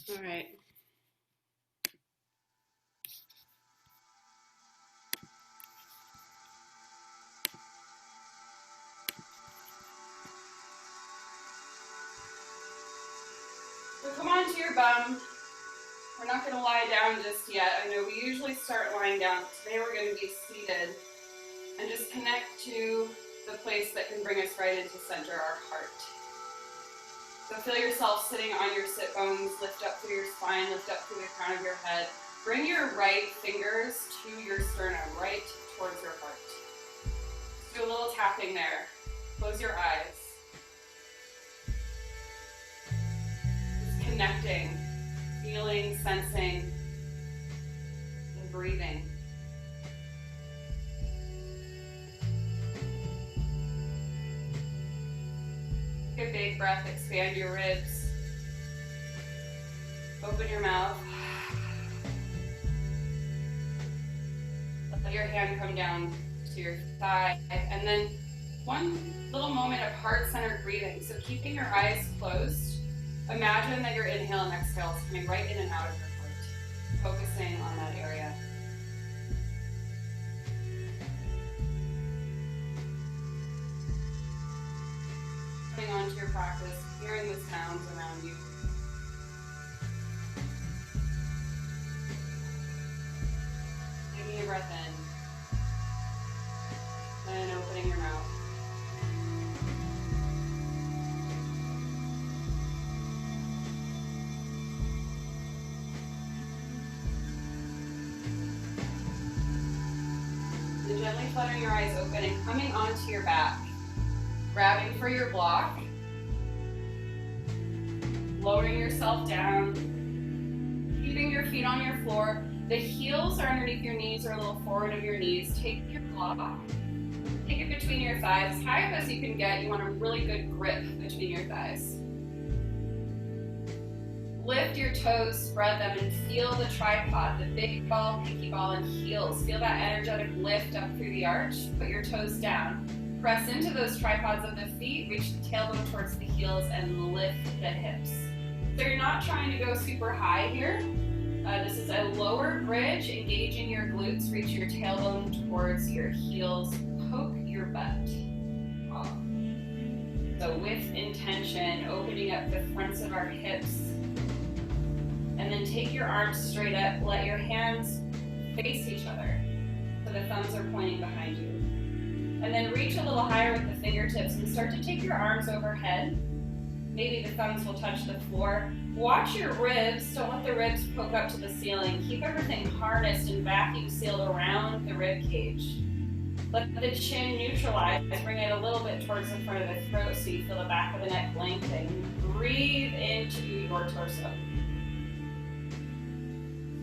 All right. So come onto your bum. We're not going to lie down just yet. I know we usually start lying down. Today we're going to be seated and just connect to the place that can bring us right into center, our heart. So feel yourself sitting on your sit bones, lift up through your spine, lift up through the crown of your head. Bring your right fingers to your sternum, right towards your heart. Just do a little tapping there. Close your eyes. Just connecting, feeling, sensing, and breathing. Take a big breath, expand your ribs. Open your mouth. Let your hand come down to your thigh. And then one little moment of heart-centered breathing. So keeping your eyes closed, imagine that your inhale and exhale is coming right in and out of your heart, focusing on that area. Coming on to your practice, hearing the sounds around you. Taking a breath in, and opening your mouth. And gently fluttering your eyes open and coming onto your back. Grabbing for your block, lowering yourself down, keeping your feet on your floor. The heels are underneath your knees or a little forward of your knees. Take your block, take it between your thighs, as high up as you can get. You want a really good grip between your thighs. Lift your toes, spread them, and feel the tripod, the big ball, pinky ball, and heels. Feel that energetic lift up through the arch. Put your toes down. Press into those tripods of the feet, reach the tailbone towards the heels, and lift the hips. So you're not trying to go super high here. This is a lower bridge, engaging your glutes, reach your tailbone towards your heels, poke your butt. So with intention, opening up the fronts of our hips. And then take your arms straight up, let your hands face each other. So the thumbs are pointing behind you. And then reach a little higher with the fingertips and start to take your arms overhead. Maybe the thumbs will touch the floor. Watch your ribs. Don't let the ribs poke up to the ceiling. Keep everything harnessed and vacuum sealed around the rib cage. Let the chin neutralize. Bring it a little bit towards the front of the throat so you feel the back of the neck lengthen. Breathe into your torso.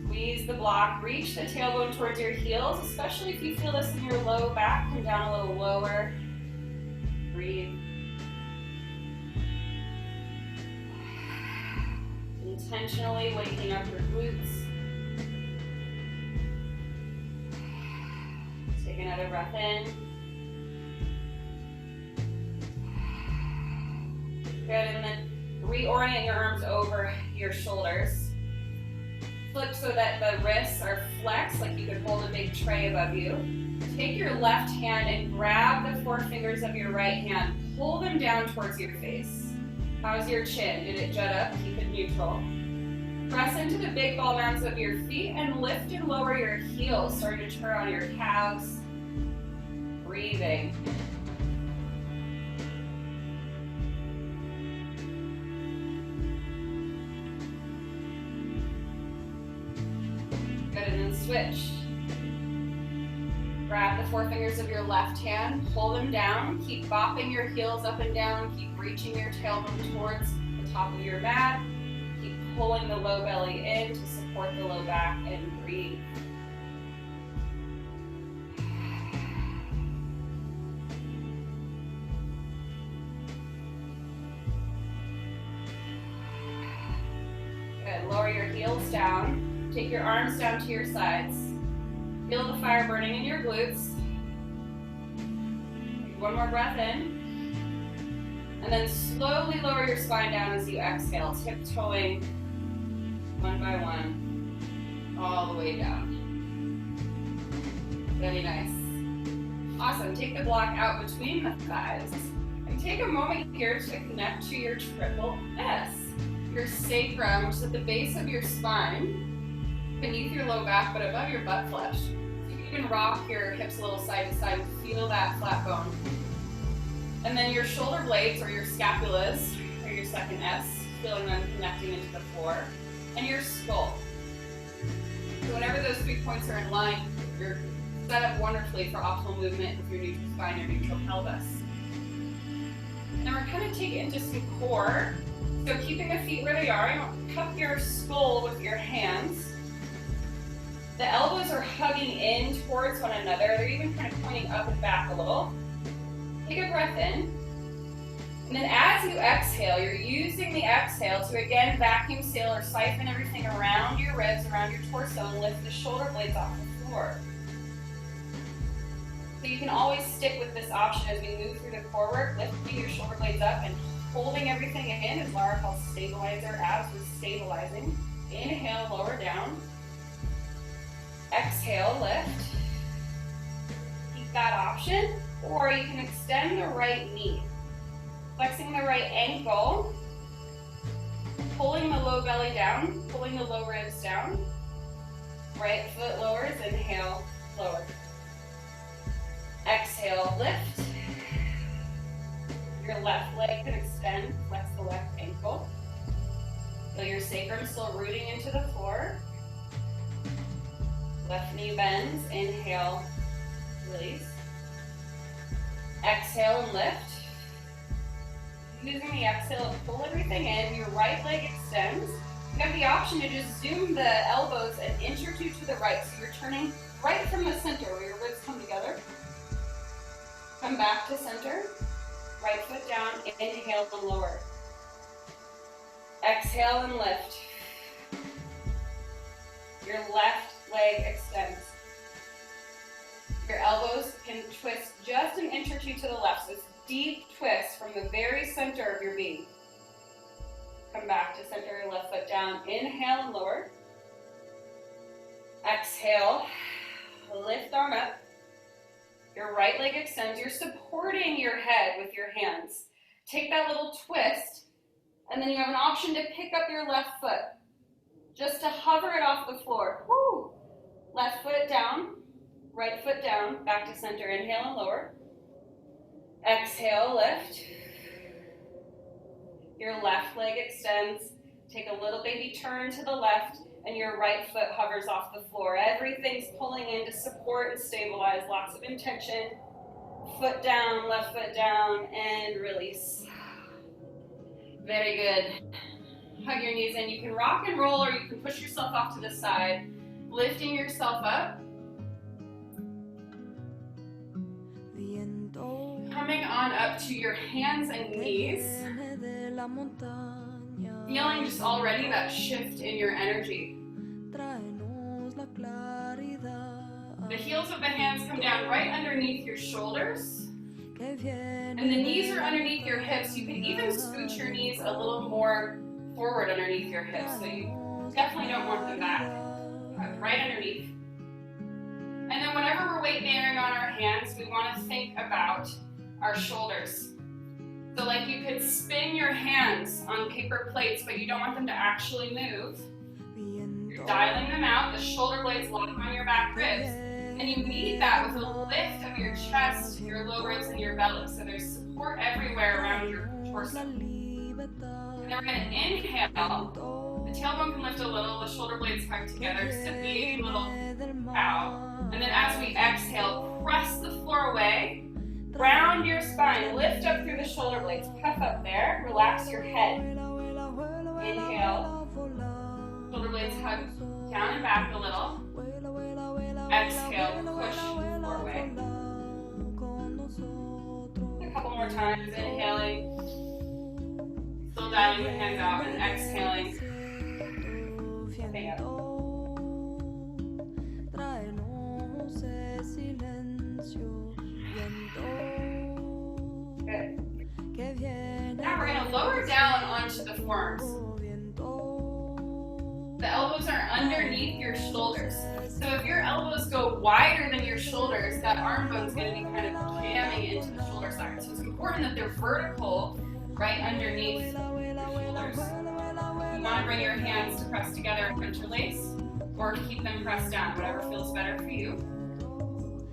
Squeeze the block, reach the tailbone towards your heels, especially if you feel this in your low back. Come down a little lower. Breathe. Intentionally waking up your glutes. Take another breath in. Good, and then reorient your arms over your shoulders. Flip so that the wrists are flexed, like you could hold a big tray above you. Take your left hand and grab the four fingers of your right hand. Pull them down towards your face. How's your chin? Did it jut up? Keep it neutral. Press into the big ball rounds of your feet and lift and lower your heels, starting to turn on your calves. Breathing. And then switch. Grab the four fingers of your left hand, pull them down, keep bopping your heels up and down, keep reaching your tailbone towards the top of your mat, keep pulling the low belly in to support the low back, and breathe. Good, lower your heels down. Take your arms down to your sides. Feel the fire burning in your glutes. Take one more breath in. And then slowly lower your spine down as you exhale, tiptoeing one by one, all the way down. Very nice. Awesome. Take the block out between the thighs. And take a moment here to connect to your triple S. Your sacrum, which is at the base of your spine, beneath your low back, but above your butt flesh. So you can even rock your hips a little side to side to feel that flat bone. And then your shoulder blades, or your scapulas, or your second S, feeling them connecting into the floor, and your skull. So whenever those 3 points are in line, you're set up wonderfully for optimal movement with your neutral spine or neutral pelvis. Now we're kind of taking into some core. So keeping the feet where they are, you want to cup your skull with your hands. The elbows are hugging in towards one another. They're even kind of pointing up and back a little. Take a breath in. And then as you exhale, you're using the exhale to again vacuum seal or siphon everything around your ribs, around your torso, and lift the shoulder blades off the floor. So you can always stick with this option as we move through the core work, lifting your shoulder blades up and holding everything in, as Laura calls stabilizer abs, we're stabilizing. Inhale, lower down. Exhale, lift. Keep that option, or you can extend the right knee. Flexing the right ankle, pulling the low belly down, pulling the low ribs down. Right foot lowers, inhale, lower. Exhale, lift. Your left leg can extend, flex the left ankle. Feel your sacrum still rooting into the floor. Left knee bends, inhale, release. Exhale and lift. Using the exhale to pull everything in, your right leg extends. You have the option to just zoom the elbows an inch or two to the right, so you're turning right from the center where your ribs come together. Come back to center. Right foot down, inhale and lower. Exhale and lift. Your left leg extends. Your elbows can twist just an inch or two to the left, so it's deep twist from the very center of your being. Come back to center, left foot down, inhale and lower. Exhale, lift arm up. Your right leg extends. You're supporting your head with your hands. Take that little twist, and then you have an option to pick up your left foot, just to hover it off the floor. Woo! Left foot down, right foot down, back to center. Inhale and lower. Exhale, lift. Your left leg extends. Take a little baby turn to the left, and your right foot hovers off the floor. Everything's pulling in to support and stabilize. Lots of intention. Foot down, left foot down, and release. Very good. Hug your knees in. You can rock and roll, or you can push yourself off to the side, lifting yourself up. Coming on up to your hands and knees. Feeling just already that shift in your energy. The heels of the hands come down right underneath your shoulders. And the knees are underneath your hips. You can even scoot your knees a little more forward underneath your hips. So you definitely don't want them back. Right underneath. And then whenever we're weight bearing on our hands, we want to think about our shoulders. So like you could spin your hands on paper plates, but you don't want them to actually move. You're dialing them out, the shoulder blades lock on your back ribs, and you need that with a lift of your chest, your low ribs, and your belly. So there's support everywhere around your torso. And then we're going to inhale. The tailbone can lift a little, the shoulder blades hug together, just a big little bow. And then as we exhale, press the floor away. Round your spine, lift up through the shoulder blades, puff up there, relax your head. Inhale, shoulder blades hug down and back a little. Exhale, push floor away. A couple more times, inhaling, still dialing the hands out, and exhaling, puffing up. Good. Now we're going to lower down onto the forearms. The elbows are underneath your shoulders. So if your elbows go wider than your shoulders, that arm bone is going to be kind of jamming into the shoulder side. So it's important that they're vertical right underneath your shoulders. You want to bring your hands to press together and interlace, or keep them pressed down, whatever feels better for you.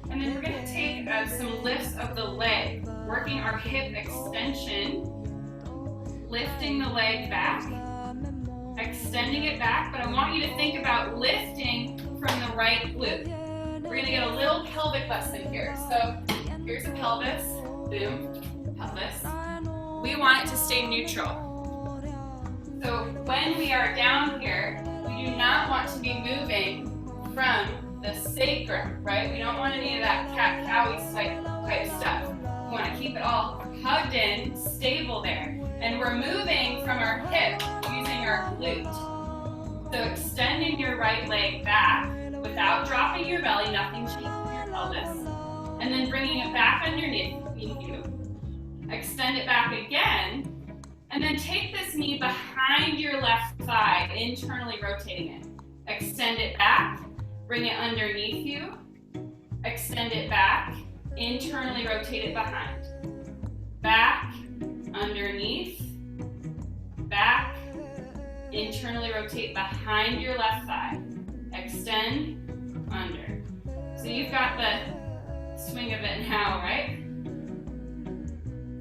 And then we're going to take some lifts of the leg, working our hip extension, lifting the leg back, extending it back, but I want you to think about lifting from the right glute. We're going to get a little pelvic lesson here. So here's a pelvis, boom, pelvis. We want it to stay neutral. So when we are down here, we do not want to be moving from the sacrum, right? We don't want any of that cat-cowy type stuff. We want to keep it all hugged in, stable there. And we're moving from our hip using our glute. So extending your right leg back without dropping your belly, nothing cheap for your pelvis. And then bringing it back underneath you. Extend it back again. And then take this knee behind your left thigh, internally rotating it. Extend it back, bring it underneath you. Extend it back, internally rotate it behind. Back, underneath, back, internally rotate behind your left thigh. Extend, under. So you've got the swing of it now, right?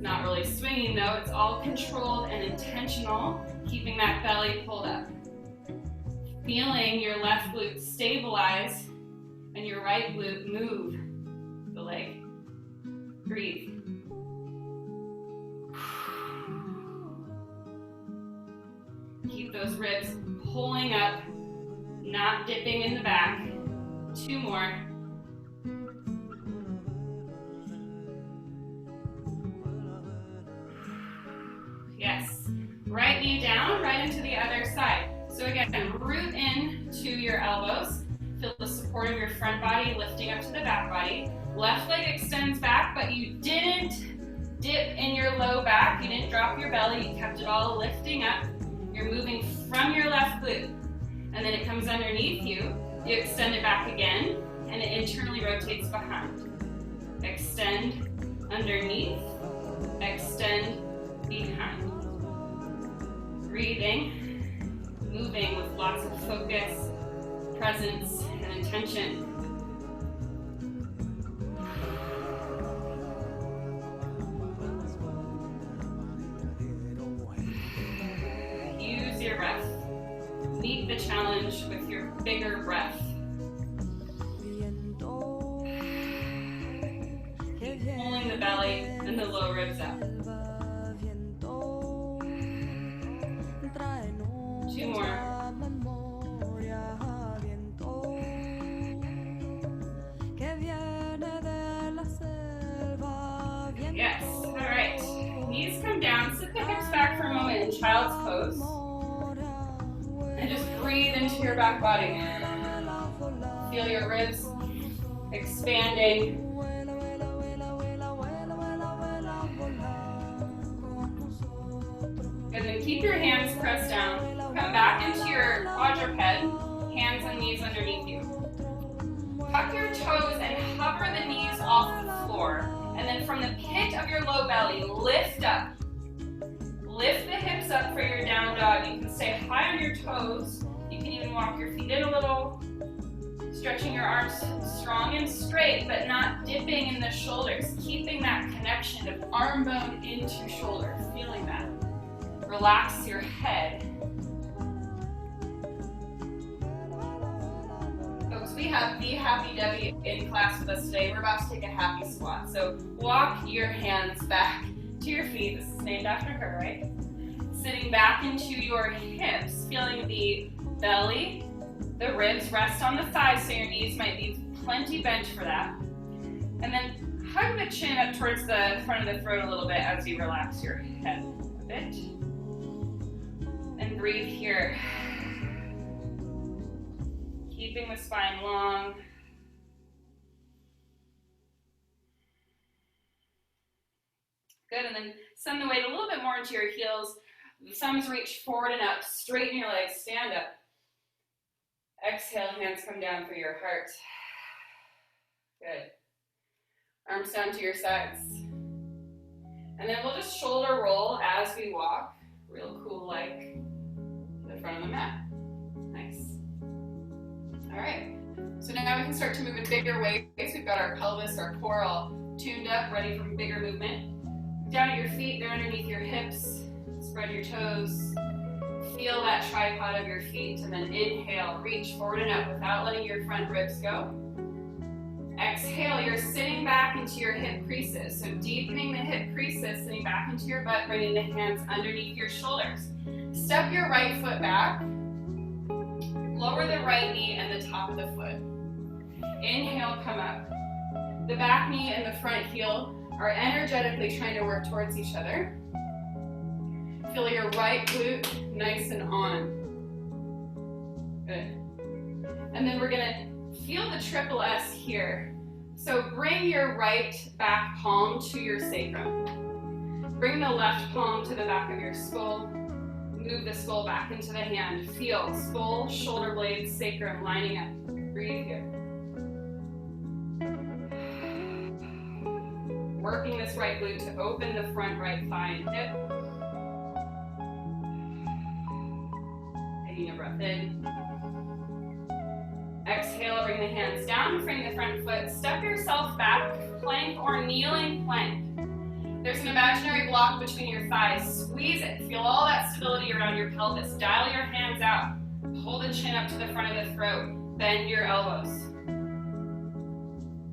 Not really swinging though, it's all controlled and intentional, keeping that belly pulled up. Feeling your left glute stabilize and your right glute move the leg. Breathe. Keep those ribs pulling up, not dipping in the back. 2 more. Yes. Right knee down, right into the other side. So again, root in to your elbows. Feel the support of your front body lifting up to the back body. Left leg extends back, but you didn't dip in your low back. You didn't drop your belly. You kept it all lifting up. You're moving from your left glute. And then it comes underneath you. You extend it back again, and it internally rotates behind. Extend underneath, extend behind. Breathing, moving with lots of focus, presence, and intention. Use your breath. Meet the challenge with your bigger breath. Keep pulling the belly and the low ribs up. 2 more. Yes, all right. Knees come down, sit the hips back for a moment in child's pose. And just breathe into your back body. Feel your ribs expanding. And then keep your hands pressed down. Come back into your quadruped, hands and knees underneath you. Tuck your toes and hover the knees off the floor. And then from the pit of your low belly, lift up. Lift the hips up for your down dog. You can stay high on your toes. You can even walk your feet in a little. Stretching your arms strong and straight, but not dipping in the shoulders. Keeping that connection of arm bone into shoulder. Feeling that. Relax your head. Folks, we have the Happy Debbie in class with us today. We're about to take a happy squat. So walk your hands back to your feet. This is named after her, right? Sitting back into your hips, feeling the belly, the ribs rest on the thighs, so your knees might be plenty bent for that. And then hug the chin up towards the front of the throat a little bit as you relax your head a bit. And breathe here. Keeping the spine long. Good, and then send the weight a little bit more into your heels. The thumbs reach forward and up. Straighten your legs, stand up. Exhale, hands come down for your heart. Good. Arms down to your sides. And then we'll just shoulder roll as we walk, real cool like, to the front of the mat. Nice. All right. So now we can start to move in bigger ways. We've got our pelvis, our core all tuned up, ready for bigger movement. Down at your feet, they're underneath your hips. Spread your toes. Feel that tripod of your feet, and then inhale, reach forward and up without letting your front ribs go. Exhale, you're sitting back into your hip creases. So deepening the hip creases, sitting back into your butt, bringing the hands underneath your shoulders. Step your right foot back. Lower the right knee and the top of the foot. Inhale, come up. The back knee and the front heel are energetically trying to work towards each other. Feel your right glute nice and on. Good. And then we're gonna feel the triple S here. So bring your right back palm to your sacrum. Bring the left palm to the back of your skull. Move the skull back into the hand. Feel skull, shoulder blades, sacrum lining up. Breathe here. Working this right glute to open the front right thigh and hip. Taking a breath in. Exhale, bring the hands down, bring the front foot. Step yourself back, plank or kneeling plank. There's an imaginary block between your thighs. Squeeze it. Feel all that stability around your pelvis. Dial your hands out. Hold the chin up to the front of the throat. Bend your elbows.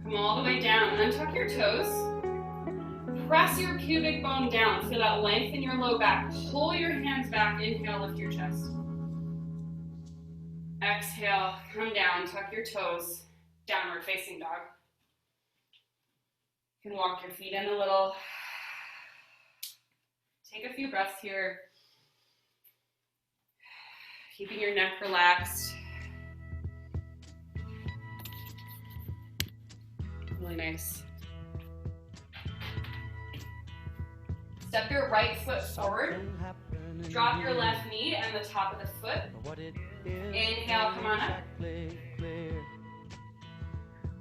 Come all the way down. Untuck your toes. Press your pubic bone down. Feel that length in your low back. Pull your hands back. Inhale, lift your chest. Exhale, come down, tuck your toes. Downward facing dog. You can walk your feet in a little. Take a few breaths here. Keeping your neck relaxed. Really nice. Step your right foot forward. Drop your left knee and the top of the foot. Inhale, come on up.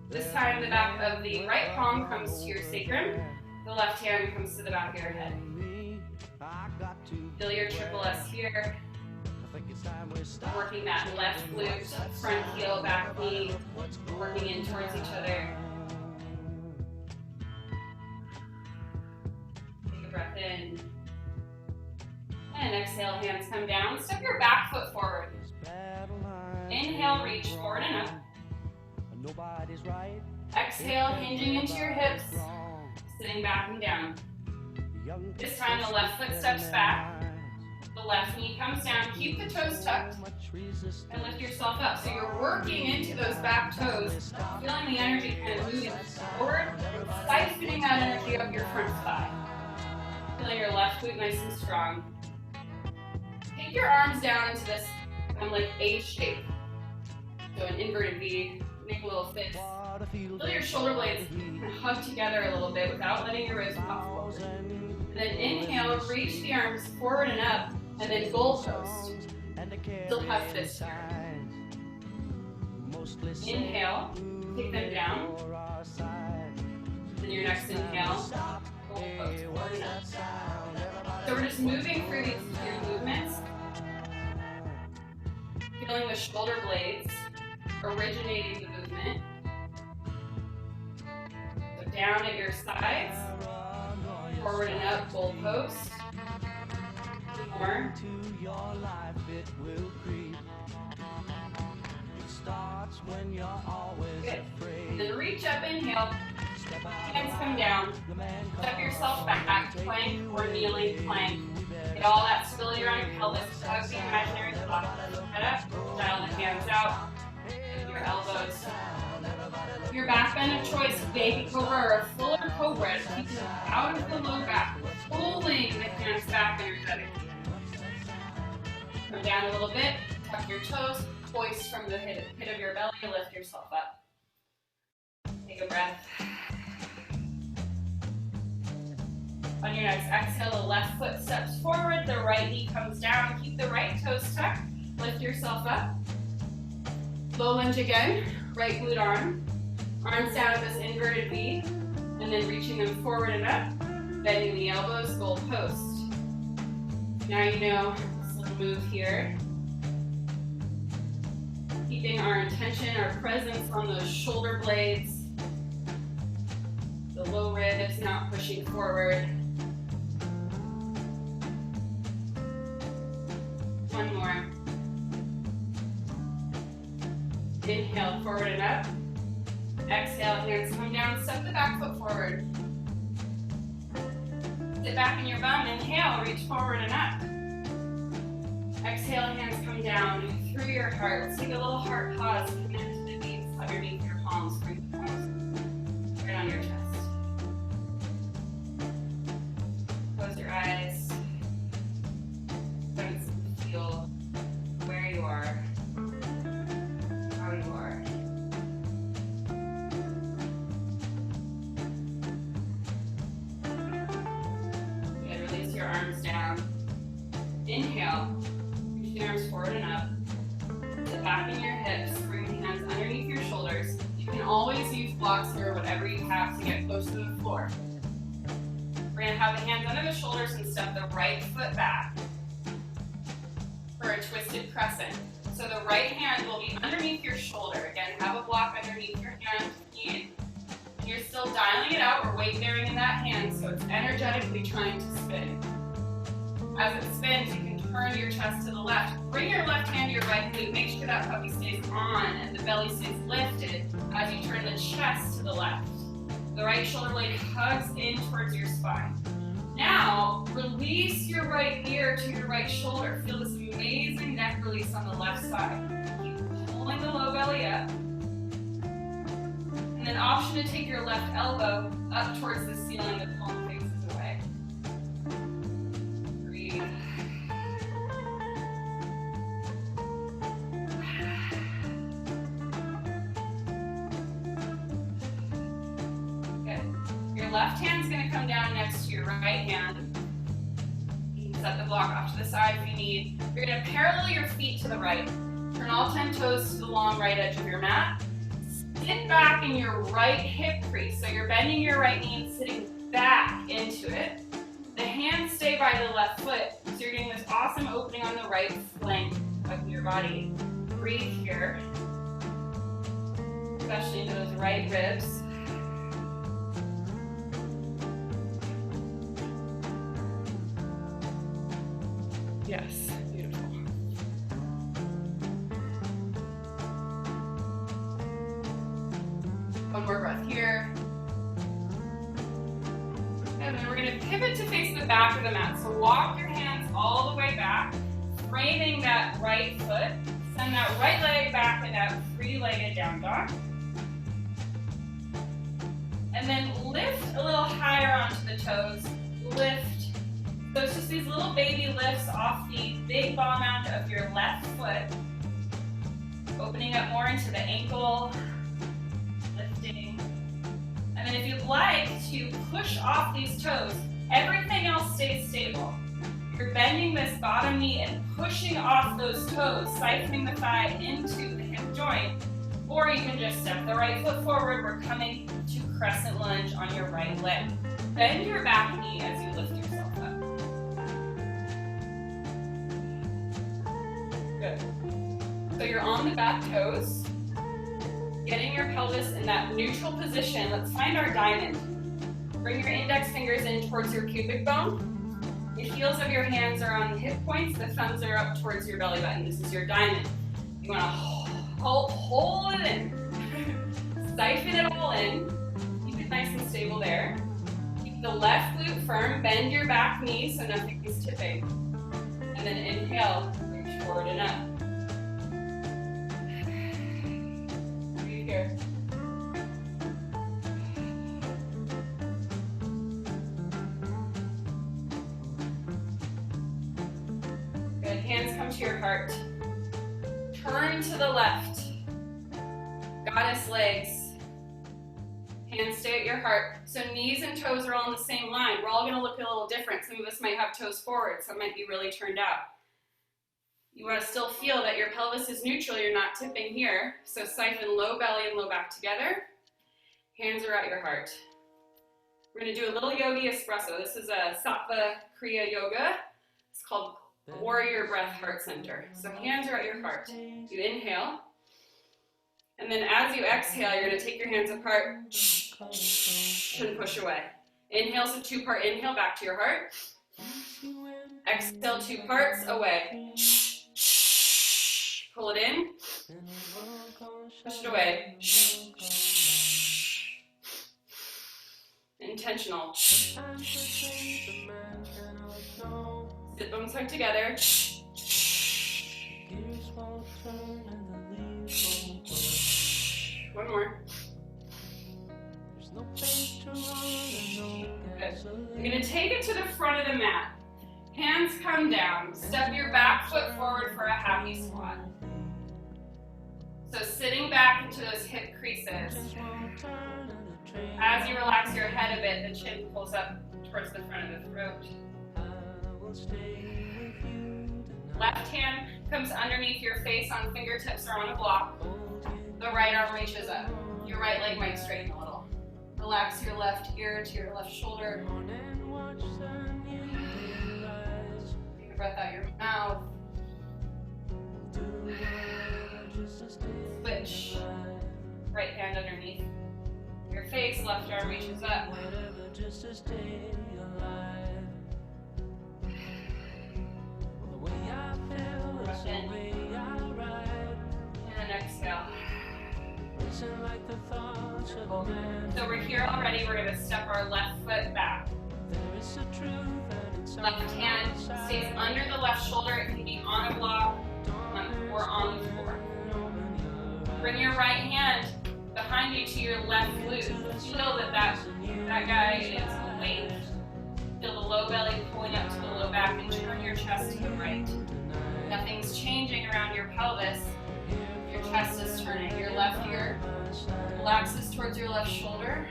This time the back of the right palm comes to your sacrum. The left hand comes to the back of your head. Feel your triple S here. Working that left glute, front heel, back knee, working in towards each other. Take a breath in. And exhale, hands come down. Step your back foot forward. Inhale, reach forward and up. Exhale, hinging into your hips, sitting back and down. This time the left foot steps back. The left knee comes down. Keep the toes tucked and lift yourself up. So you're working into those back toes, feeling the energy kind of moving forward, siphoning that energy up your front thigh. Feeling your left glute nice and strong. Take your arms down into this like A shape. So an inverted V, make a little fist. Feel your shoulder blades hug together a little bit without letting your wrists pop forward. And then inhale, reach the arms forward and up, and then goal post. Still have fists here. Inhale, take them down. Then your next inhale, goal post, forward and up. So we're just moving through these few movements. Feeling the shoulder blades originating the movement. So down at your sides, forward and up, goal post. More. Good. And then reach up, inhale. Hands come down. Step yourself back, plank or kneeling plank. Get all that stability around your pelvis. Hug the imaginary block. Head up, dial the hands out. Your elbows. Your back bend of choice, baby cobra or a fuller cobra. Keep them out of the low back. Pulling the hands back energetically. Come down a little bit. Tuck your toes. Hoist from the pit of your belly. Lift yourself up. Take a breath. On your next exhale, the left foot steps forward, the right knee comes down. Keep the right toes tucked. Lift yourself up. Low lunge again, right glute arm. Arms down at this inverted V, and then reaching them forward and up, bending the elbows, goal post. Now you know this little move here. Keeping our intention, our presence on those shoulder blades, the low ribs not pushing forward. One more. Inhale, forward and up. Exhale, hands come down, step the back foot forward. Sit back in your bum, inhale, reach forward and up. Exhale, hands come down through your heart. Let's take a little heart pause, connect to the beats underneath your palms, bring the palms right on your chest. Close your eyes. Sense and feel where you are, how you are. Good, release your arms down. Inhale, reach the arms forward and up. Sit back in your hips, bring the hands underneath your shoulders. You can always use blocks or whatever you have to get close to the floor. We're going to have the hands under the shoulders and step the right foot back for a twisted crescent. So the right hand will be underneath your shoulder. Again, have a block underneath your hand. And you're still dialing it out or weight bearing in that hand, so it's energetically trying to spin. As it spins, you can turn your chest to the left. Bring your left hand to your right glute. Make sure that puppy stays on and the belly stays lifted as you turn the chest to the left. The right shoulder blade hugs in towards your spine. Now, release your right ear to your right shoulder. Feel this amazing neck release on the left side. Keep pulling the low belly up. And then option to take your left elbow up towards the ceiling, the palm faces away. Breathe. Left hand's going to come down next to your right hand. You can set the block off to the side if you need. You're going to parallel your feet to the right. Turn all 10 toes to the long right edge of your mat. Sit back in your right hip crease. So you're bending your right knee and sitting back into it. The hands stay by the left foot. So you're getting this awesome opening on the right flank of your body. Breathe here, especially into those right ribs. Yes, beautiful. One more breath here. And then we're going to pivot to face the back of the mat. So walk your hands all the way back, framing that right foot. Send that right leg back in that three-legged down dog. And then lift a little higher onto the toes. Lift. So it's just these little baby lifts off the big ball mount of your left foot. Opening up more into the ankle, lifting. And then if you'd like to push off these toes, everything else stays stable. You're bending this bottom knee and pushing off those toes, siphoning the thigh into the hip joint. Or you can just step the right foot forward. We're coming to crescent lunge on your right leg. Bend your back knee as you lift yourself up. Good. So you're on the back toes, getting your pelvis in that neutral position. Let's find our diamond. Bring your index fingers in towards your pubic bone. The heels of your hands are on the hip points. The thumbs are up towards your belly button. This is your diamond. You want to hold it in. Siphon it all in. Keep it nice and stable there. Keep the left glute firm. Bend your back knee so nothing is tipping. And then inhale. Forward and up. Breathe here. Good. Hands come to your heart. Turn to the left. Goddess legs. Hands stay at your heart. So knees and toes are all in the same line. We're all going to look a little different. Some of us might have toes forward. Some might be really turned out. You want to still feel that your pelvis is neutral, you're not tipping here. So siphon low belly and low back together. Hands are at your heart. We're going to do a little yogi espresso. This is a Sattva Kriya Yoga. It's called Warrior Breath Heart Center. So hands are at your heart. You inhale. And then as you exhale, you're going to take your hands apart and push away. Inhale, so two-part inhale back to your heart. Exhale, two parts away. Pull it in. Push it away. Intentional. Sit bones tucked together. One more. Good. You're going to take it to the front of the mat. Hands come down. Step your back foot forward for a happy squat. So sitting back into those hip creases. As you relax your head a bit, the chin pulls up towards the front of the throat. Left hand comes underneath your face on fingertips or on a block. The right arm reaches up. Your right leg might straighten a little. Relax your left ear to your left shoulder. Take a breath out your mouth. Switch. Right hand underneath your face, left arm reaches up. Breath in. And exhale. So we're here already. We're going to step our left foot back. Left hand stays under the left shoulder. It can be on a block or on the floor. Bring your right hand behind you to your left glute. Feel that guy is awake. Feel the low belly pulling up to the low back and turn your chest to the right. Nothing's changing around your pelvis. Your chest is turning. Your left ear relaxes towards your left shoulder.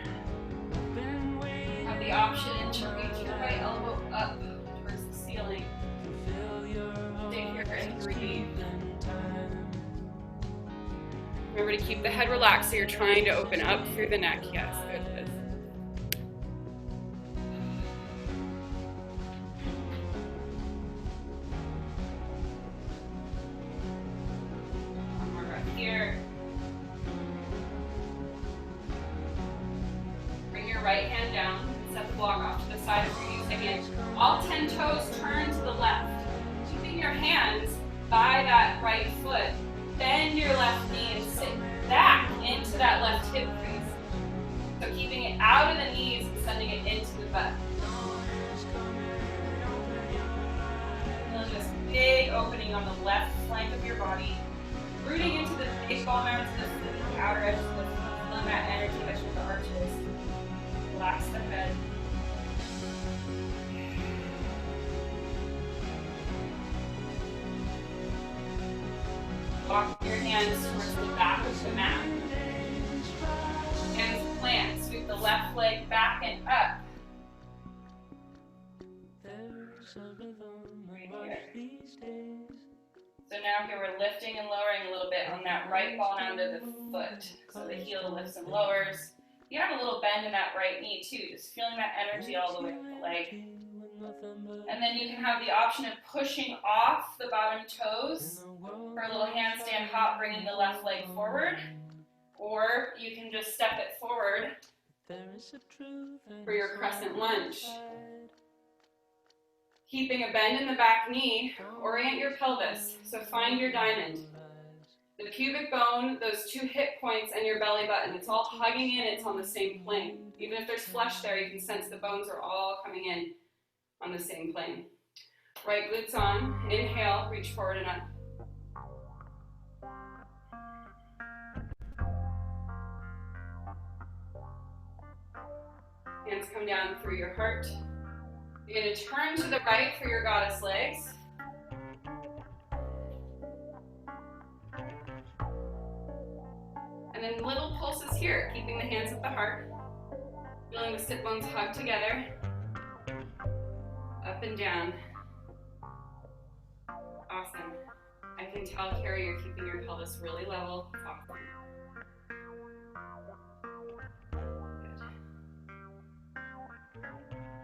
You have the option to reach your right elbow up towards the ceiling. Stay here and breathe. Remember to keep the head relaxed so you're trying to open up through the neck. Yes, good. One more breath here. Bring your right hand down. Set the block off to the side if you're using it. All 10 toes turn to the left. Keeping your hands by that right foot. Bend your left knee and sit back into that left hip crease. So keeping it out of the knees and sending it into the butt. Feel this big opening on the left flank of your body. Rooting into the baseball mounds, the outer edge of the feet. Feeling that energy that through the arches. Relax the head. Walk your hands towards the back of the mat. Hands plant. Sweep the left leg back and up. Right here. So now here we're lifting and lowering a little bit on that right ball down to the foot. So the heel lifts and lowers. You have a little bend in that right knee too. Just feeling that energy all the way to the leg. And then you can have the option of pushing off the bottom toes for a little handstand hop, bringing the left leg forward. Or you can just step it forward for your crescent lunge. Keeping a bend in the back knee, orient your pelvis. So find your diamond. The pubic bone, those two hip points, and your belly button. It's all hugging in, it's on the same plane. Even if there's flesh there, you can sense the bones are all coming in on the same plane. Right glutes on. Inhale, reach forward and up. Hands come down through your heart. You're going to turn to the right for your goddess legs. And then little pulses here, keeping the hands at the heart. Feeling the sit bones hug together. Up and down. Awesome. I can tell, Carrie, you're keeping your pelvis really level. It's awesome.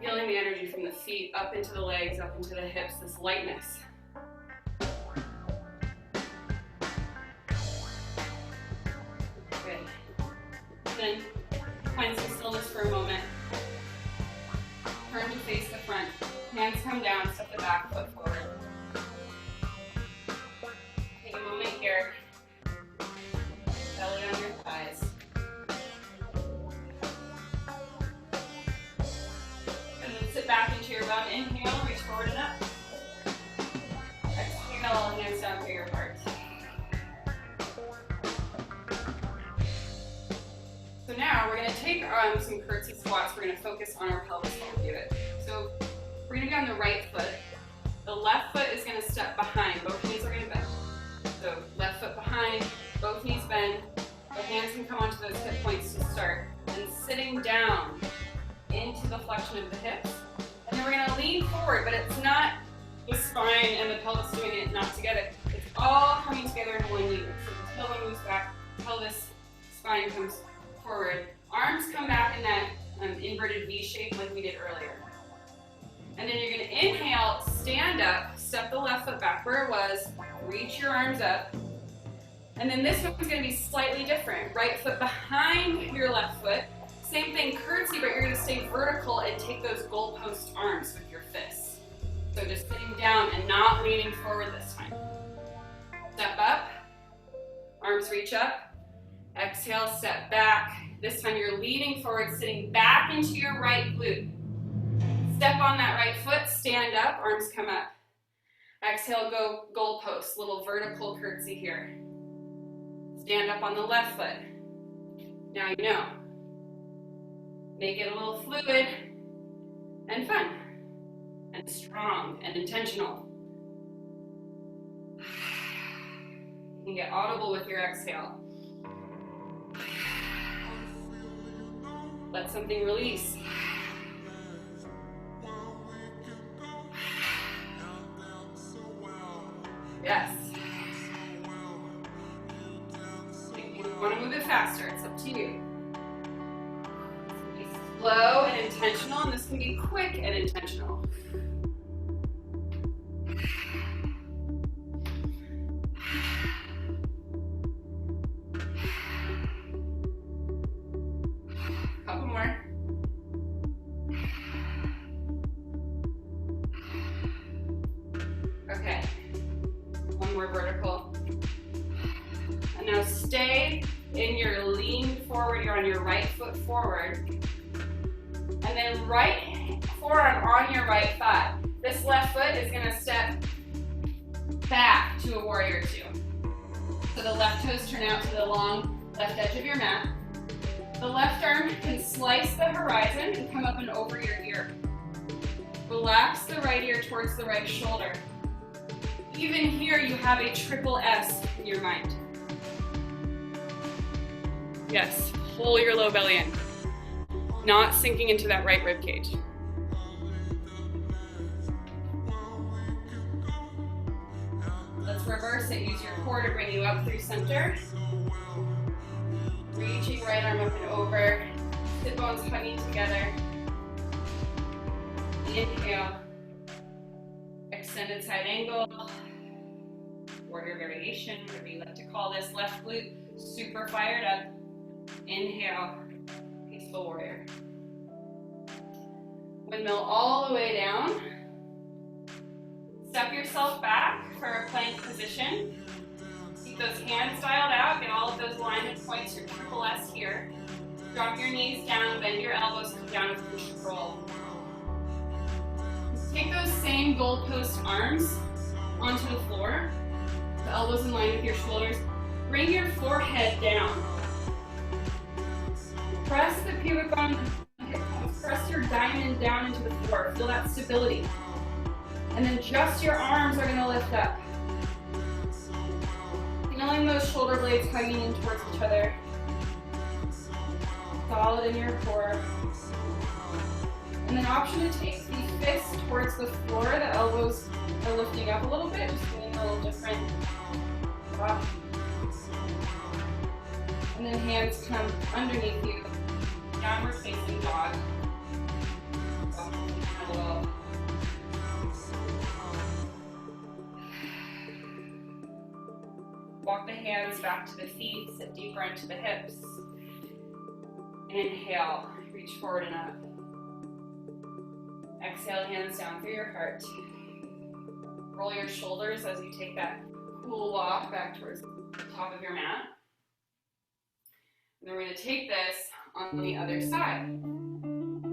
Feeling the energy from the feet up into the legs, up into the hips, this lightness. Good. Then find some stillness for a moment. Turn to face the front. Hands come down, step the back foot forward. Take a moment here. Belly on your thighs. And then sit back into your bum. Inhale, reach forward and up. Exhale, hands down through your heart. So now we're going to take some curtsy squats. We're going to focus on our pelvis while we do it. So we're going to be on the right foot. The left foot is going to step behind. Both knees are going to bend. So left foot behind, both knees bend. The hands can come onto those hip points to start. And sitting down into the flexion of the hips. And then we're going to lean forward, but it's not the spine and the pelvis doing it not together. It's all coming together in one unit. So the tailbone moves back, pelvis, spine comes forward. Arms come back in that inverted V shape like we did earlier. And then you're going to inhale, stand up, step the left foot back where it was, reach your arms up. And then this one's going to be slightly different. Right foot behind your left foot. Same thing, curtsy, but you're going to stay vertical and take those goalpost arms with your fists. So just sitting down and not leaning forward this time. Step up, arms reach up. Exhale, step back. This time you're leaning forward, sitting back into your right glute. Step on that right foot, stand up, arms come up. Exhale, go goalpost, little vertical curtsy here. Stand up on the left foot. Now you know. Make it a little fluid and fun and strong and intentional. You can get audible with your exhale. Let something release. Yes. If you want to move it faster, it's up to you. It's slow and intentional, and this can be quick and intentional. Couple more. Okay. One more vertical. And now stay in your lean forward. You're on your right foot forward. And then right forearm on your right thigh. This left foot is going to step back to a warrior two. So the left toes turn out to the long left edge of your mat. The left arm can slice the horizon and come up and over your ear. Relax the right ear towards the right shoulder. Even here, you have a triple S in your mind. Yes, pull your low belly in. Not sinking into that right rib cage. Let's reverse it. Use your core to bring you up through center. Reaching right arm up and over. Sit bones hugging together. Inhale. Extended side angle. Warrior variation, whatever you like to call this. Left glute, super fired up. Inhale. Peaceful warrior. Windmill all the way down. Step yourself back for a plank position. Keep those hands dialed out. Get all of those alignment points, your triple S here. Drop your knees down, bend your elbows, come down with control. Take those same goalpost arms onto the floor. The elbows in line with your shoulders. Bring your forehead down. Press the pubic bone, press your diamond down into the floor. Feel that stability. And then just your arms are going to lift up. Feeling those shoulder blades hugging in towards each other. Solid in your core. And then option to take the fists towards the floor. The elbows are lifting up a little bit. Just feeling little different. And then hands come underneath you, downward facing dog. Walk the hands back to the feet, sit deeper into the hips. Inhale, reach forward and up. Exhale, hands down through your heart. Roll your shoulders as you take that cool walk back towards the top of your mat. And then we're going to take this on the other side.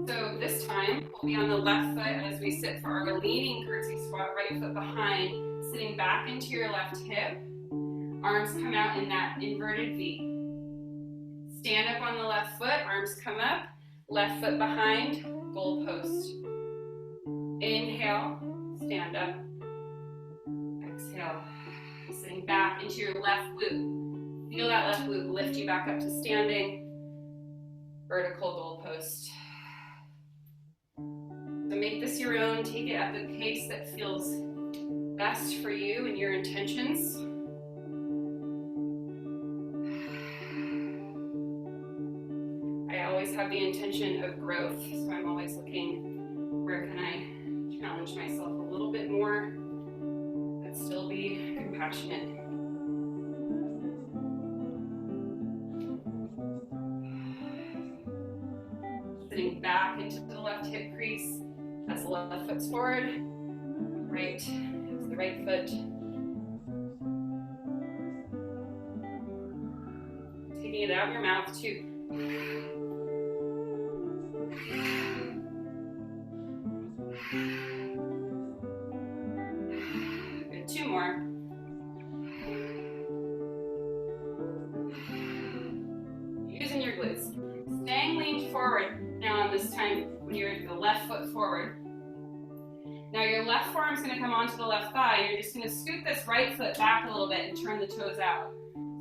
So this time, we'll be on the left foot as we sit for our leaning curtsy squat, right foot behind, sitting back into your left hip. Arms come out in that inverted V. Stand up on the left foot, arms come up, left foot behind, goalpost. Inhale, stand up. Exhale, sitting back into your left glute. Feel that left glute lift you back up to standing. Vertical goalpost. So make this your own. Take it at the pace that feels best for you and your intentions. I always have the intention of growth, so I'm always looking, where can I challenge myself a little bit more, but still be compassionate. Sitting back into the left hip crease as the left foot's forward, right is the right foot. Taking it out of your mouth too. Good, two more. Using your glutes. Staying leaned forward. Now this time when you're the left foot forward. Now your left forearm's going to come onto the left thigh. You're just going to scoot this right foot back a little bit and turn the toes out.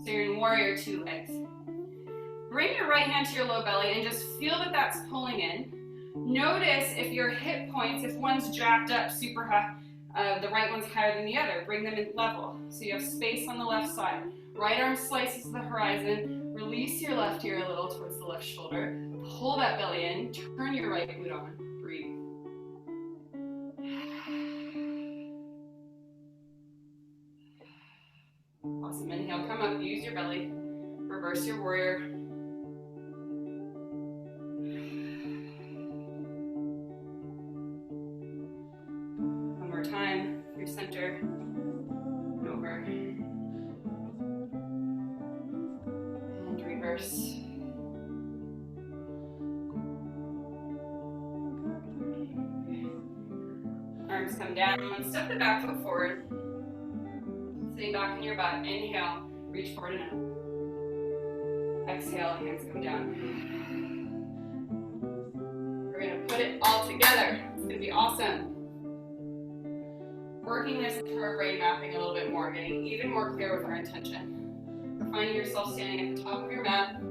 So you're in warrior two legs. Bring your right hand to your low belly and just feel that that's pulling in. Notice if your hip points, if one's jacked up super high, the right one's higher than the other. Bring them in level. So you have space on the left side. Right arm slices the horizon. Release your left ear a little towards the left shoulder. Pull that belly in. Turn your right glute on. Breathe. Awesome. Inhale, come up. Use your belly. Reverse your warrior. One more time. Through center. And over. And reverse. Arms come down. Step the back foot forward. Sitting back in your butt. Inhale. Reach forward and up. Exhale, hands come down. We're going to put it all together. It's going to be awesome. Working this into our brain mapping a little bit more, getting even more clear with our intention. You're finding yourself standing at the top of your mat.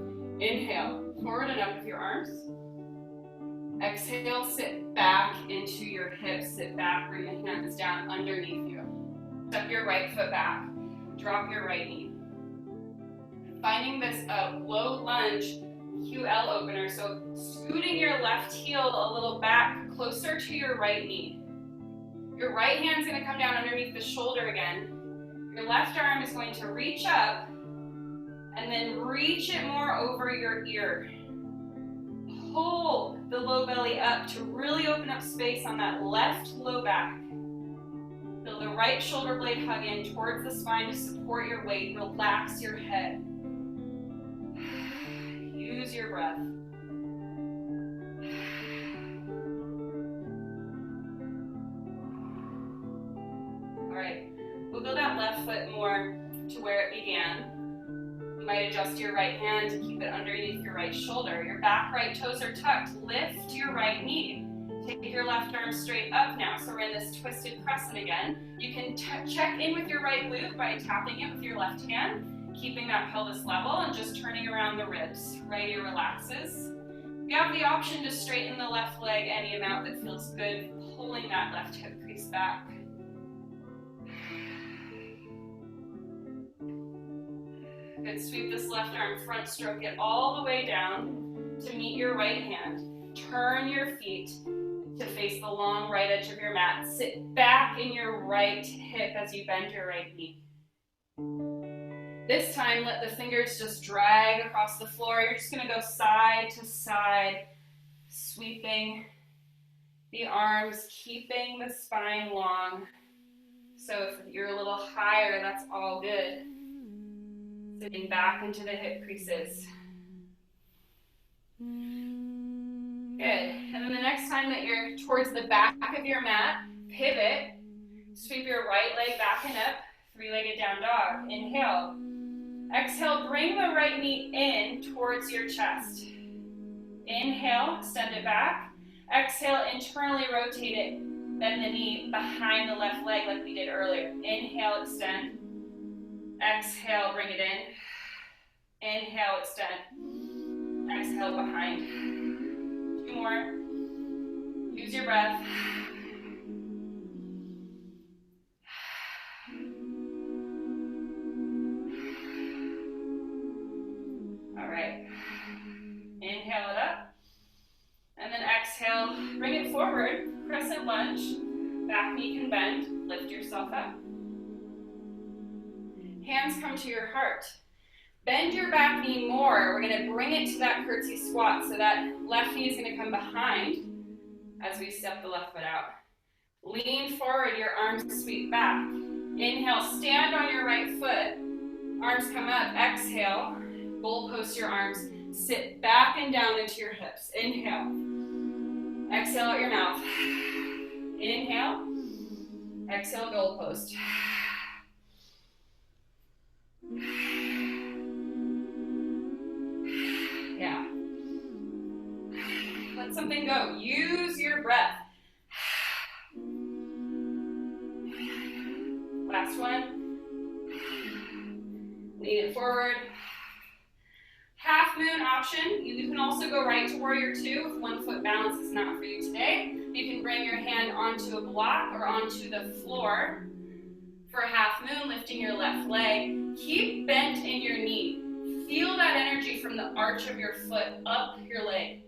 Inhale, forward and up with your arms. Exhale, sit back into your hips. Sit back, bring the hands down underneath you. Step your right foot back. Drop your right knee. Finding this low lunge QL opener, so scooting your left heel a little back closer to your right knee. Your right hand's going to come down underneath the shoulder again. Your left arm is going to reach up and then reach it more over your ear. Pull the low belly up to really open up space on that left low back. Feel the right shoulder blade hug in towards the spine to support your weight. Relax your head. Use your breath. All right, wiggle that left foot more to where it began. You might adjust your right hand to keep it underneath your right shoulder. Your back right toes are tucked. Lift your right knee. Take your left arm straight up now. So we're in this twisted crescent again. You can check in with your right glute by tapping it with your left hand, keeping that pelvis level and just turning around the ribs. Right ear relaxes. You have the option to straighten the left leg any amount that feels good, pulling that left hip crease back. Good, sweep this left arm, front stroke it all the way down to meet your right hand. Turn your feet to face the long right edge of your mat. Sit back in your right hip as you bend your right knee. This time, let the fingers just drag across the floor. You're just gonna go side to side, sweeping the arms, keeping the spine long. So if you're a little higher, that's all good. Sitting back into the hip creases. Good. And then the next time that you're towards the back of your mat, pivot, sweep your right leg back and up, three-legged down dog. Inhale. Exhale, bring the right knee in towards your chest. Inhale, extend it back. Exhale, internally rotate it. Bend the knee behind the left leg like we did earlier. Inhale, extend. Exhale, bring it in. Inhale, extend. Exhale, behind. 2 more. Use your breath. All right. Inhale it up. And then exhale, bring it forward. Crescent lunge. Back knee can bend. Lift yourself up. Hands come to your heart. Bend your back knee more. We're going to bring it to that curtsy squat. So that left knee is going to come behind as we step the left foot out. Lean forward, your arms sweep back. Inhale, stand on your right foot. Arms come up. Exhale, goalpost your arms. Sit back and down into your hips. Inhale. Exhale out your mouth. Inhale. Exhale, goalpost. Yeah. Let something go. Use your breath. Last one. Lean it forward. Half moon option. You can also go right to warrior 2 if 1 foot balance is not for you today. You can bring your hand onto a block or onto the floor for half moon, lifting your left leg. Keep bent in your knee. Feel that energy from the arch of your foot up your leg.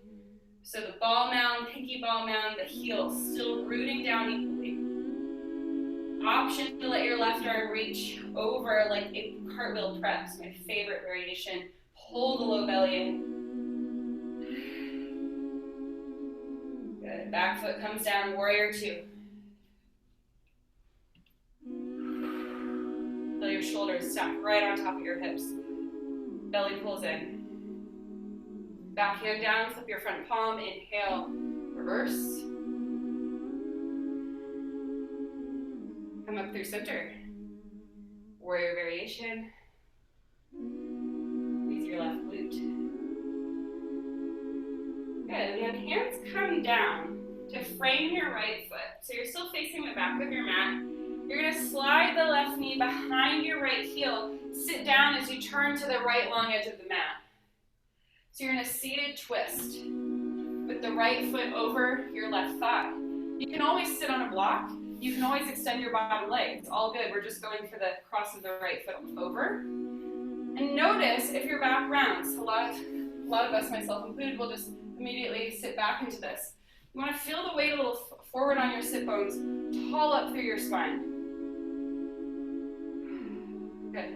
So the ball mound, pinky ball mound, the heel still rooting down equally. Option to let your left arm reach over like a cartwheel press, my favorite variation. Pull the low belly in. Good. Back foot comes down, warrior 2. Feel your shoulders stack right on top of your hips. Belly pulls in. Back hand down, flip your front palm, inhale, reverse. Come up through center. Warrior variation. Squeeze your left glute. Good, and then hands come down to frame your right foot. So you're still facing the back of your mat. You're gonna slide the left knee behind your right heel. Sit down as you turn to the right long edge of the mat. So you're in a seated twist with the right foot over your left thigh. You can always sit on a block. You can always extend your bottom leg. It's all good. We're just going for the cross of the right foot over. And notice if your back rounds. A lot of us, myself included, will just immediately sit back into this. You want to feel the weight a little forward on your sit bones, tall up through your spine. Good.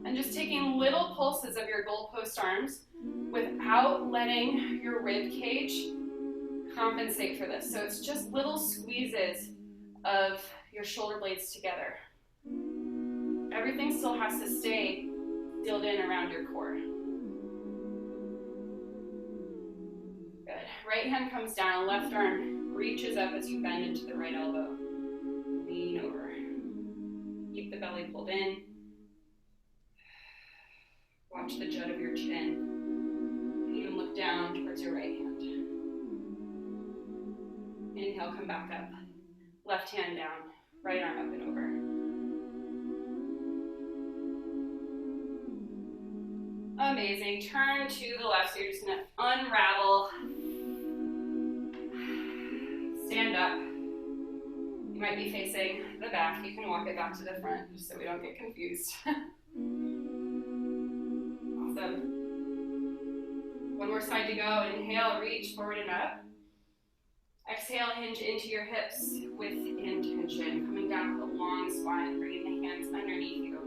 And just taking little pulses of your goalpost arms without letting your rib cage compensate for this. So it's just little squeezes of your shoulder blades together. Everything still has to stay sealed in around your core. Good. Right hand comes down, left arm reaches up as you bend into the right elbow. Lean over. Keep the belly pulled in. Watch the jut of your chin. Even look down towards your right hand. Inhale, come back up. Left hand down, right arm up and over. Amazing. Turn to the left, so you're just gonna unravel. Stand up. You might be facing the back. You can walk it back to the front, just so we don't get confused. Awesome. One more side to go. Inhale, reach forward and up. Exhale, hinge into your hips with intention. Coming down with a long spine, bringing the hands underneath you.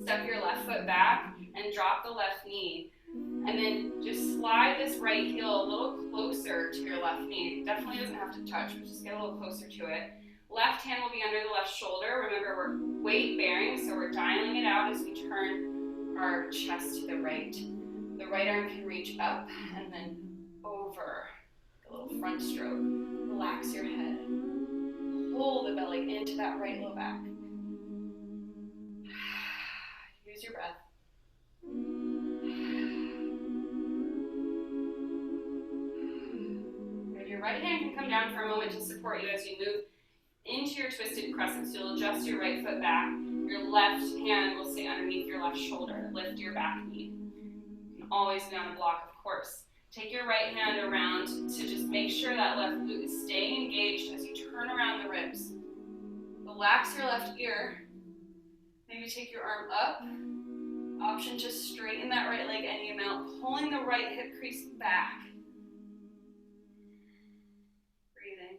Step your left foot back and drop the left knee. And then just slide this right heel a little closer to your left knee. It definitely doesn't have to touch, but just get a little closer to it. Left hand will be under the left shoulder. Remember, we're weight bearing, so we're dialing it out as we turn our chest to the right. The right arm can reach up and then over. A little front stroke. Relax your head. Pull the belly into that right low back. Use your breath. Good. Your right hand can come down for a moment to support you as you move into your twisted crescent. So you'll adjust your right foot back. Your left hand will stay underneath your left shoulder. Lift your back knee. You can always be on a block, of course. Take your right hand around to just make sure that left glute is staying engaged as you turn around the ribs. Relax your left ear. Maybe take your arm up. Option to straighten that right leg any amount, pulling the right hip crease back. Breathing.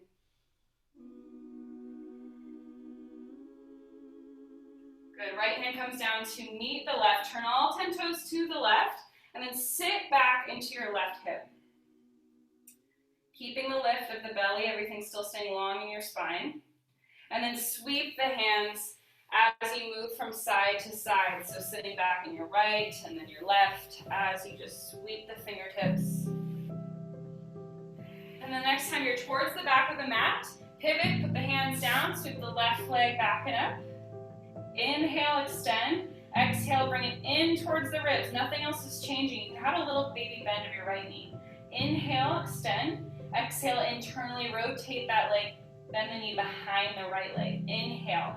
Good. Right hand comes down to meet the left. Turn all 10 toes to the left. And then sit back into your left hip. Keeping the lift of the belly, everything's still staying long in your spine. And then sweep the hands as you move from side to side. So sitting back in your right and then your left as you just sweep the fingertips. And the next time you're towards the back of the mat, pivot, put the hands down, sweep the left leg back and up. Inhale, extend. Exhale, bring it in towards the ribs. Nothing else is changing. You can have a little baby bend of your right knee. Inhale, extend. Exhale, internally rotate that leg. Bend the knee behind the right leg. Inhale.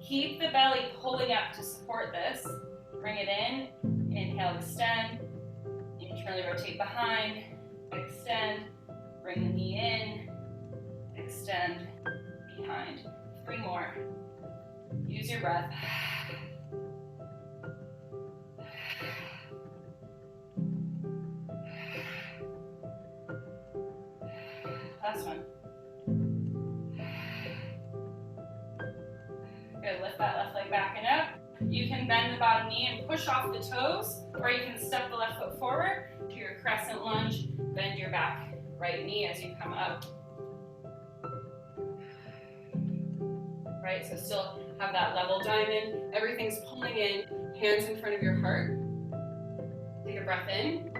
Keep the belly pulling up to support this. Bring it in. Inhale, extend. Internally rotate behind. Extend. Bring the knee in. Extend. Behind. 3 more. Use your breath. Last one. Good, lift that left leg back and up. You can bend the bottom knee and push off the toes, or you can step the left foot forward to your crescent lunge, bend your back right knee as you come up. Right, so still have that level diamond. Everything's pulling in, hands in front of your heart. Take a breath in,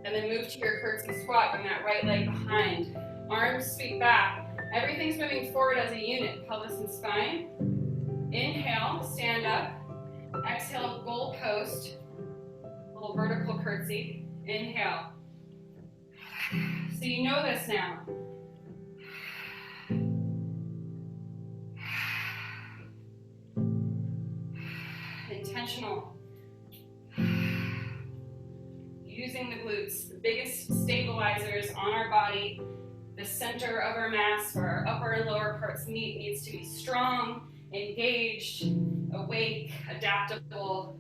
and then move to your curtsy squat. Bring that right leg behind. Arms sweep back. Everything's moving forward as a unit, pelvis and spine. Inhale, stand up. Exhale, goal post. Little vertical curtsy. Inhale. So you know this now. Intentional. Using the glutes, the biggest stabilizers on our body. The center of our mass where our upper and lower parts meet needs to be strong, engaged, awake, adaptable.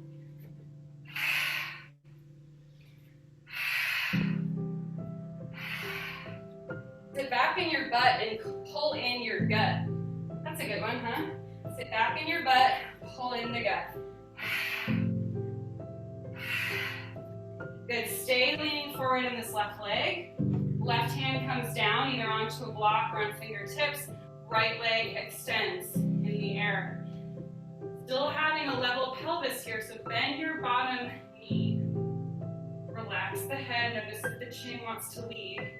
Sit back in your butt and pull in your gut. That's a good one, huh? Sit back in your butt, pull in the gut. Good, stay leaning forward in this left leg. Left hand comes down either onto a block or on fingertips. Right leg extends in the air. Still having a level pelvis here, so bend your bottom knee. Relax the head, notice if the chin wants to lead.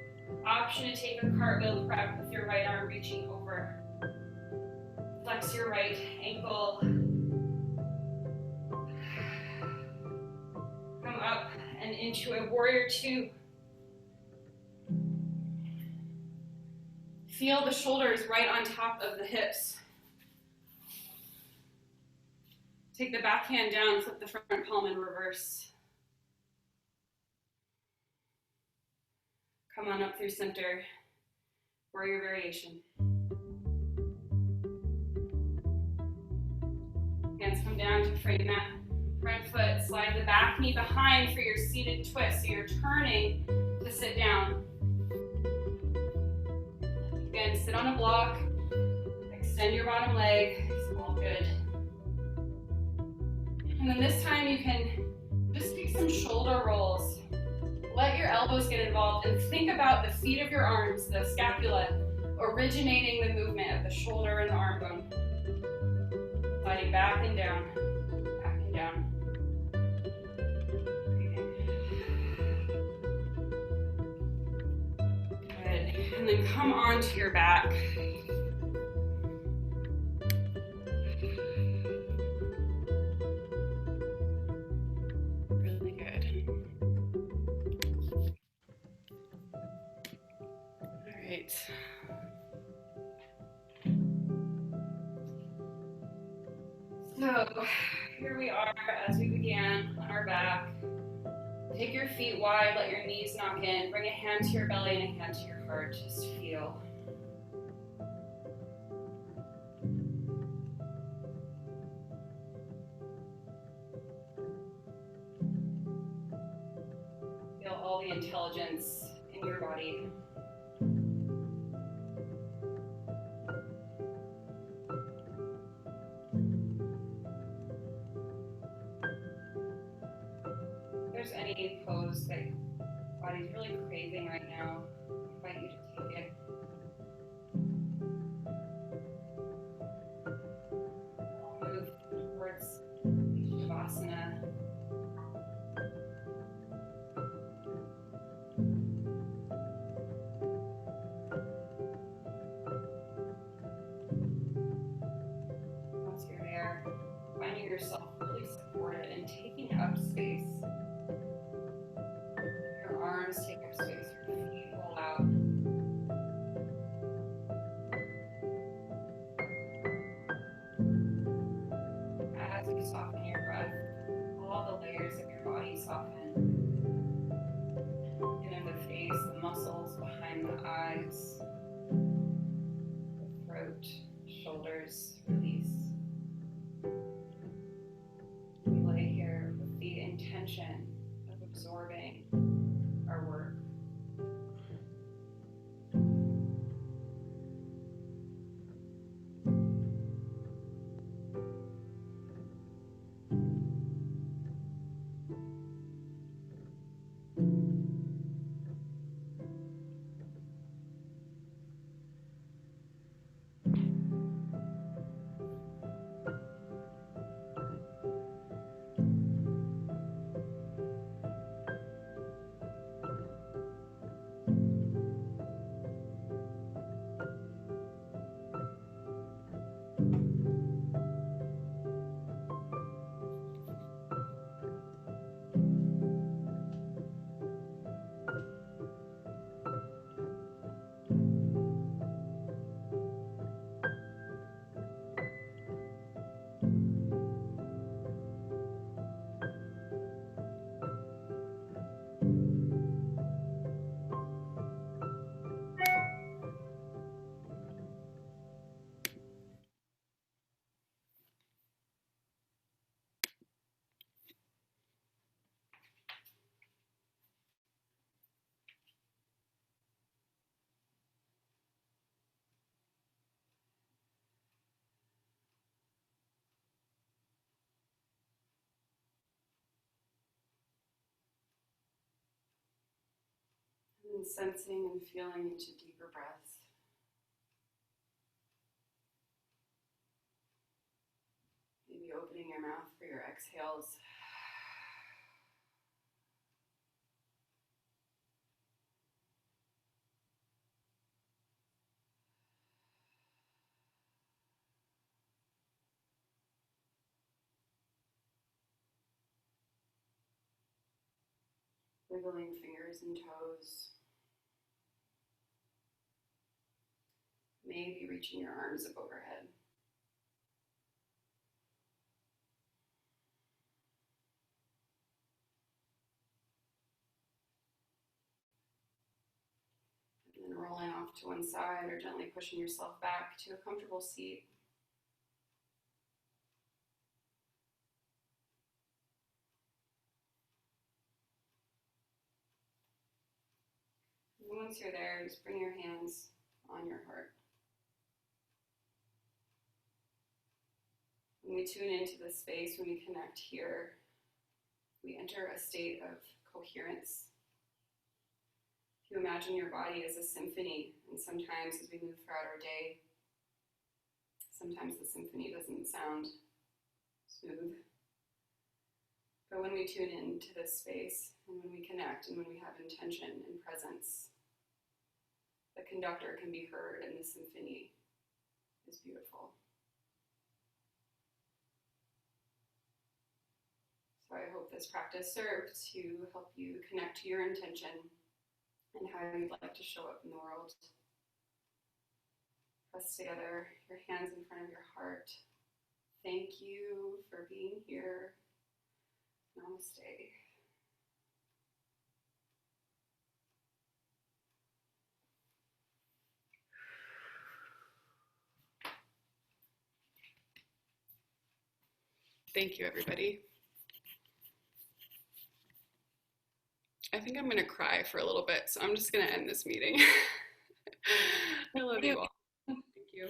Option to take a cartwheel prep with your right arm reaching over. Flex your right ankle. Come up and into a warrior 2. Feel the shoulders right on top of the hips. Take the back hand down, flip the front palm in reverse. Come on up through center, warrior variation. Hands come down to frame mat, Front foot, slide the back knee behind for your seated twist. So you're turning to sit down. Again, sit on a block. Extend your bottom leg. It's all good. And then this time you can just do some shoulder rolls. Let your elbows get involved and think about the feet of your arms, the scapula, originating the movement of the shoulder and the arm bone. Sliding back and down, back and down. Good. And then come onto your back. Really good. All right. So here we are as we began on our back. Take your feet wide, let your knees knock in. Bring a hand to your belly and a hand to your heart. Just feel. Feel all the intelligence in your body. If there's any pose that your body's really craving right now, I invite you to take it. Move towards Shavasana. Once you're there, finding yourself really supported and taking up space. Your arms take up space, your feet roll out. As you soften your breath, all the layers of your body soften. In the face, the muscles behind the eyes, the throat, shoulders release. We lay here with the intention of absorbing our work. And sensing and feeling into deeper breaths. Maybe opening your mouth for your exhales. Wiggling fingers and toes. Maybe reaching your arms up overhead. And then rolling off to one side or gently pushing yourself back to a comfortable seat. once you're there, just bring your hands on your heart. When we tune into this space, when we connect here, we enter a state of coherence. If you imagine your body as a symphony, and sometimes as we move throughout our day, sometimes the symphony doesn't sound smooth. But when we tune into this space, and when we connect, and when we have intention and presence, the conductor can be heard, and the symphony is beautiful. So I hope this practice served to help you connect to your intention and how you'd like to show up in the world. Press together your hands in front of your heart. Thank you for being here. Namaste. Thank you, everybody. I think I'm going to cry for a little bit, so I'm just going to end this meeting. I love you all. Thank you.